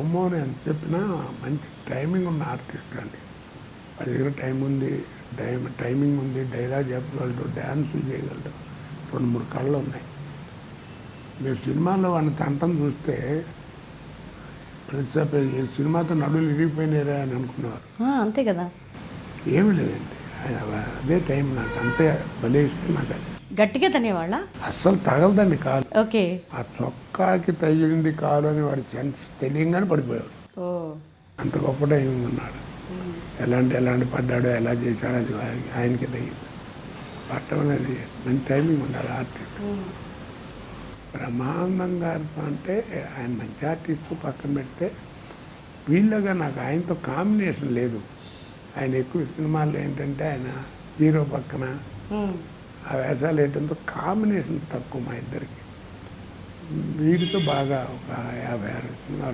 రామ్మోహన్ ఎంత చెప్పినా మంచి టైమింగ్ ఉన్న ఆర్టిస్ట్ అండి. వాడి దగ్గర టైమింగ్ ఉంది, డైలాగ్ చెప్పగలడు, డ్యాన్సులు చేయగలడు, 2-3 కళ్ళు ఉన్నాయి. మీరు సినిమాలో వాడిని తంటం చూస్తే ప్రతిసారి సినిమాతో నడులు ఇరిగిపోయినారా అని అనుకున్నారు. అంతే కదా. ఏమీ లేదండి, అదే టైం. నాకు అంతే భలే ఇష్టం. నాకు అది గట్టిగా తనేవాళ్ళ అస్సలు తగలదండి కాలు. ఓకే. ఆ చొక్కాకి తగిలింది కాలు అని వాడి సెన్స్ తెలియంగానే పడిపోయాడు. అంత గొప్ప టైమింగ్ ఉన్నాడు. ఎలాంటి పడ్డాడో, ఎలా చేశాడో అది ఆయనకి తగిలి పట్టడం అనేది మంచి టైమింగ్ ఉండాలి ఆర్టిస్ట్. బ్రహ్మానందం గారితో అంటే ఆయన మంచి ఆర్టిస్ట్ పక్కన పెడితే, వీళ్ళగా నాకు ఆయనతో కాంబినేషన్ లేదు. ఆయన ఎక్కువ సినిమాల్లో ఏంటంటే ఆయన హీరో పక్కన ఆ వేషాలు వేయడంతో కాంబినేషన్ తక్కువ మా ఇద్దరికి. వీడితో బాగా ఒక 50-60 సినిమాలు